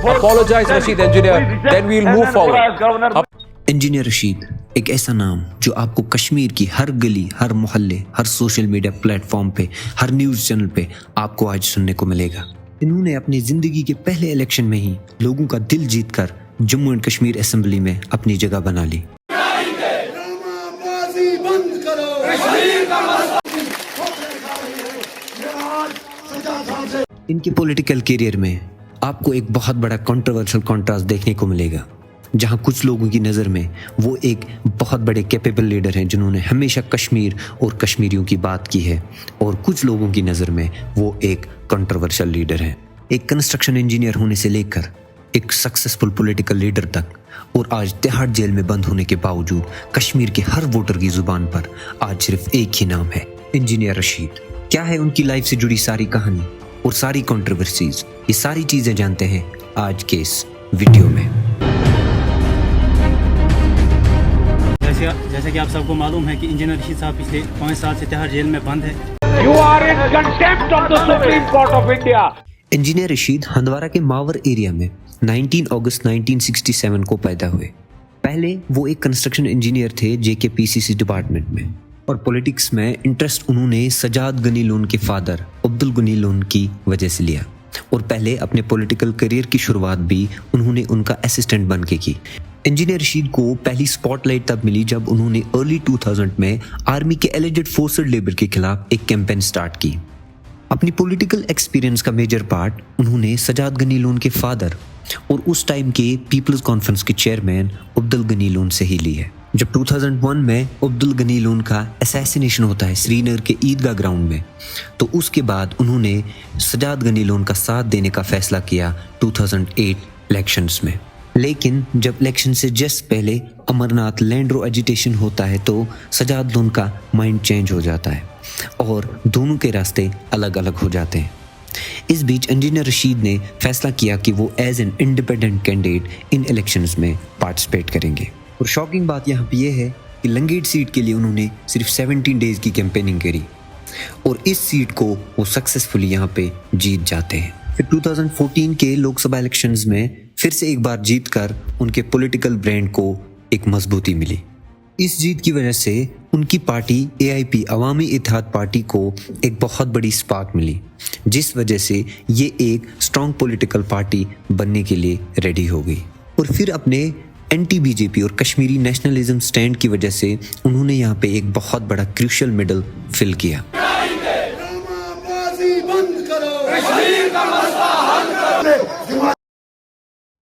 Apologize, Rashid Engineer. Then we'll move forward. Engineer Rashid, एक ऐसा नाम जो आपको कश्मीर की हर गली, हर मोहल्ले, हर सोशल मीडिया प्लेटफॉर्म पे, हर न्यूज़ चैनल पे आपको आज सुनने को मिलेगा। इन्होंने अपनी जिंदगी के पहले इलेक्शन में ही लोगों का दिल जीतकर जम्मू एंड कश्मीर असेंबली में अपनी जगह बना ली। इनके पॉलिटिकल करियर में आपको एक बहुत बड़ा कंट्रोवर्शियल कॉन्ट्रास्ट देखने को मिलेगा, जहां कुछ लोगों की नज़र में वो एक बहुत बड़े कैपेबल लीडर हैं जिन्होंने हमेशा कश्मीर और कश्मीरियों की बात की है, और कुछ लोगों की नज़र में वो एक कंट्रोवर्शियल लीडर हैं। एक कंस्ट्रक्शन इंजीनियर होने से लेकर एक सक्सेसफुल पॉलिटिकल लीडर तक, और आज तिहाड़ जेल में बंद होने के बावजूद कश्मीर के हर वोटर की जुबान पर आज सिर्फ एक ही नाम है, इंजीनियर रशीद। क्या है उनकी लाइफ से जुड़ी सारी कहानी और सारी कंट्रोवर्सीज, ये सारी चीज़ें जानते हैं आज के इस वीडियो में। जैसे कि आप सबको मालूम है कि इंजीनियर रशीद साहब पिछले 5 साल से तिहाड़ जेल में बंद है। You are in contempt of the Supreme Court of India. Engineer Rashid Handwara के मावर एरिया में 19 अगस्त 1967 को पैदा हुए। पहले वो एक कंस्ट्रक्शन इंजीनियर थे JKPCC डिपार्टमेंट में, और पॉलिटिक्स में इंटरेस्ट उन्होंने सजाद गनी लोन के फादर अब्दुल गनी लोन की वजह से लिया, और पहले अपने पॉलिटिकल करियर की शुरुआत भी उन्होंने उनका असिस्टेंट बन के की। इंजीनियर रशीद को पहली स्पॉटलाइट तब मिली जब उन्होंने अर्ली 2000 में आर्मी के एलिजेड फोर्स्ड लेबर के खिलाफ एक कैंपेन स्टार्ट की। अपनी पॉलिटिकल एक्सपीरियंस का मेजर पार्ट उन्होंने सजाद गनी लोन के फादर और उस टाइम के पीपल्स कॉन्फ्रेंस के चेयरमैन अब्दुल गनी लोन से ही ली है। जब 2001 में अब्दुल गनी लोन का असैसिनेशन होता है श्रीनगर के ईदगाह ग्राउंड में, तो उसके बाद उन्होंने सजाद गनी लोन का साथ देने का फैसला किया 2008 इलेक्शंस में। लेकिन जब इलेक्शन से जस्ट पहले अमरनाथ लैंड रो एजिटेशन होता है तो सजाद लोन का माइंड चेंज हो जाता है और दोनों के रास्ते अलग अलग हो जाते हैं। इस बीच इंजीनियर रशीद ने फैसला किया कि वो as an independent candidate in elections में पार्टिसिपेट करेंगे। और शॉकिंग बात यहाँ पे ये है कि लंगेट सीट के लिए उन्होंने सिर्फ 17 डेज की कैंपेनिंग करी, और इस सीट को वो सक्सेसफुली यहाँ पे जीत जाते हैं। फिर 2014 के लोकसभा इलेक्शंस में फिर से एक बार जीतकर उनके पॉलिटिकल ब्रांड को एक मजबूती मिली। इस जीत की वजह से उनकी पार्टी AIP अवामी इत्तेहाद पार्टी को एक बहुत बड़ी स्पार्क मिली, जिस वजह से ये एक स्ट्रॉन्ग पॉलिटिकल पार्टी बनने के लिए रेडी हो गई। और फिर अपने एंटी BJP और कश्मीरी नेशनलिज्म स्टैंड की वजह से उन्होंने यहाँ पे एक बहुत बड़ा क्रूशियल मेडल फिल किया।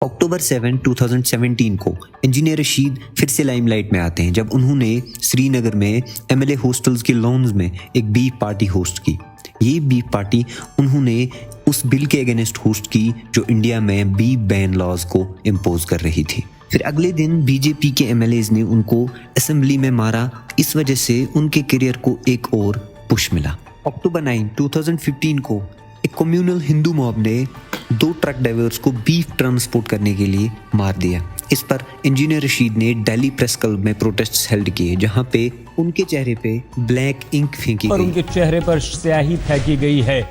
अक्टूबर 7, 2017 को इंजीनियर रशीद फिर से लाइमलाइट में आते हैं जब उन्होंने श्रीनगर में MLA हॉस्टल्स के लॉन्स में एक बीफ पार्टी होस्ट की। ये बीफ पार्टी उन्होंने उस बिल के अगेंस्ट होस्ट की जो इंडिया में बीफ बैन लॉज को इम्पोज कर रही थी। फिर अगले दिन BJP के MLAs ने उनको असेंबली में मारा, इस वजह से उनके करियर को एक और पुश मिला। अक्टूबर 9, 2015 को एक कम्युनल हिंदू मॉब ने 2 ट्रक ड्राइवर्स को बीफ ट्रांसपोर्ट करने के लिए मार दिया। इस पर इंजीनियर रशीद ने दिल्ली प्रेस क्लब में प्रोटेस्ट हेल्ड किए, जहां पे उनके चेहरे पे ब्लैक इंक फेंकी गई। उनके चेहरे पर स्याही फेंकी गई है।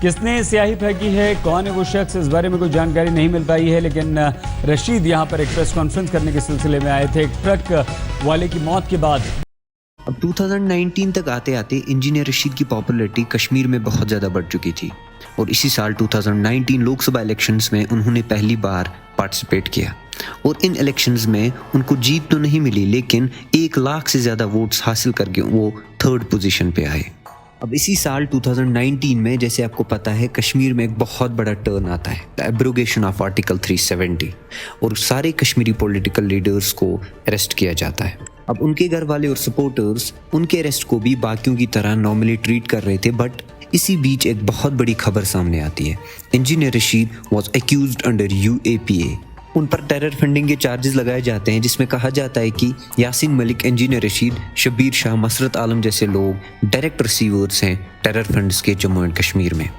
किसने स्याही फेंकी है, कौन है वो शख्स, इस बारे में कोई जानकारी नहीं मिल पाई है। लेकिन रशीद यहाँ पर एक प्रेस कॉन्फ्रेंस करने के सिलसिले में आए थे एक ट्रक वाले की मौत के बाद। अब 2019 तक आते आते इंजीनियर रशीद की पॉपुलैरिटी कश्मीर में बहुत ज़्यादा बढ़ चुकी थी, और इसी साल 2019 लोकसभा इलेक्शंस में उन्होंने पहली बार पार्टिसिपेट किया, और इन इलेक्शंस में उनको जीत तो नहीं मिली, लेकिन 1 लाख से ज़्यादा वोट्स हासिल करके वो 3rd पोजीशन पे आए। अब इसी साल 2019 में, जैसे आपको पता है, कश्मीर में एक बहुत बड़ा टर्न आता है, द एब्रोगेशन ऑफ आर्टिकल 370, और सारे कश्मीरी पॉलिटिकल लीडर्स को अरेस्ट किया जाता है। अब उनके घर वाले और सपोर्टर्स उनके अरेस्ट को भी बाकियों की तरह नॉर्मली ट्रीट कर रहे थे, बट इसी बीच एक बहुत बड़ी खबर सामने आती है। Engineer Rashid was accused under UAPA। उन पर टेरर फंडिंग के चार्जेस लगाए जाते हैं, जिसमें कहा जाता है कि यासीन मलिक, इंजीनियर रशीद, शबीर शाह, मसरत आलम जैसे लोग डायरेक्ट रिसीवर्स हैं टेरर फंड्स के जम्मू एंड कश्मीर में।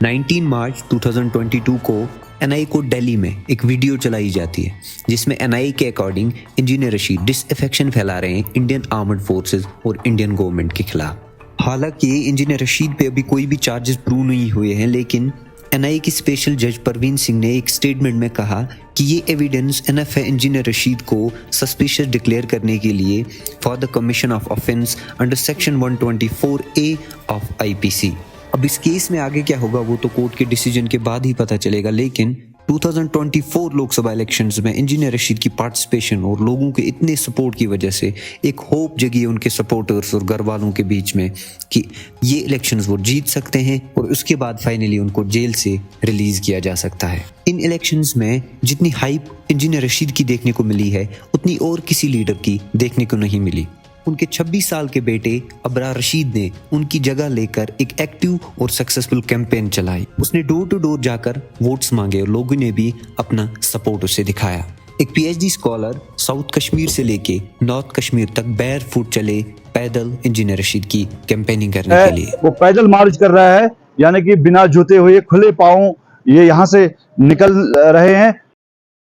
19 मार्च 2022 को NIA को दिल्ली में एक वीडियो चलाई जाती है, जिसमें NIA के अकॉर्डिंग इंजीनियर रशीद डिसअफेक्शन फैला रहे हैं इंडियन आर्मड फोर्सेस और इंडियन गवर्नमेंट के खिलाफ। हालांकि इंजीनियर रशीद पे अभी कोई भी चार्जेस प्रूव नहीं हुए हैं, लेकिन एनआईए की स्पेशल जज परवीन सिंह ने एक स्टेटमेंट में कहा कि ये एविडेंस इनफ है इंजीनियर रशीद को सस्पिशियस डिक्लेयर करने के लिए for the commission of offence under section 124A of IPC. अब इस केस में आगे क्या होगा वो तो कोर्ट के डिसीजन के बाद ही पता चलेगा, लेकिन 2024 लोकसभा इलेक्शंस में इंजीनियर रशीद की पार्टिसिपेशन और लोगों के इतने सपोर्ट की वजह से एक होप जगी है उनके सपोर्टर्स और घर वालों के बीच में कि ये इलेक्शंस वो जीत सकते हैं और उसके बाद फाइनली उनको जेल से रिलीज किया जा सकता है। इन इलेक्शंस में जितनी हाइप इंजीनियर रशीद की देखने को मिली है उतनी और किसी लीडर की देखने को नहीं मिली। उनके 26 साल के बेटे अबरार रशीद ने उनकी जगह लेकर एक एक्टिव और सक्सेसफुल कैंपेन चलाई। उसने डोर टू डोर जाकर वोट्स मांगे और लोगों ने भी अपना सपोर्ट उसे दिखाया। एक पीएचडी स्कॉलर साउथ कश्मीर से लेके नॉर्थ कश्मीर तक बैर फुट चले पैदल इंजीनियर रशीद की कैंपेनिंग करने के लिए। वो पैदल मार्च कर रहा है, यानी कि बिना जूते हुए खुले पांव ये यहाँ से निकल रहे हैं।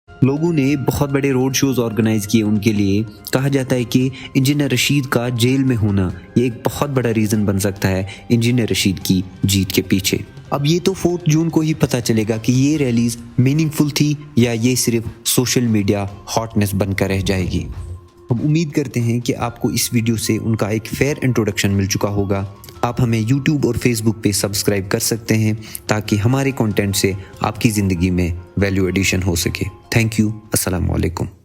लोगों ने बहुत बड़े रोड शोज ऑर्गेनाइज किए उनके लिए। कहा जाता है कि इंजीनियर रशीद का जेल में होना ये एक बहुत बड़ा रीज़न बन सकता है इंजीनियर रशीद की जीत के पीछे। अब ये तो 4 जून को ही पता चलेगा कि ये रैलीज मीनिंगफुल थी या ये सिर्फ सोशल मीडिया हॉटनेस बनकर रह जाएगी। हम उम्मीद करते हैं कि आपको इस वीडियो से उनका एक फेयर इंट्रोडक्शन मिल चुका होगा। आप हमें YouTube और Facebook पे सब्सक्राइब कर सकते हैं ताकि हमारे कंटेंट से आपकी ज़िंदगी में वैल्यू एडिशन हो सके। Thank you. अस्सलाम वालेकुम।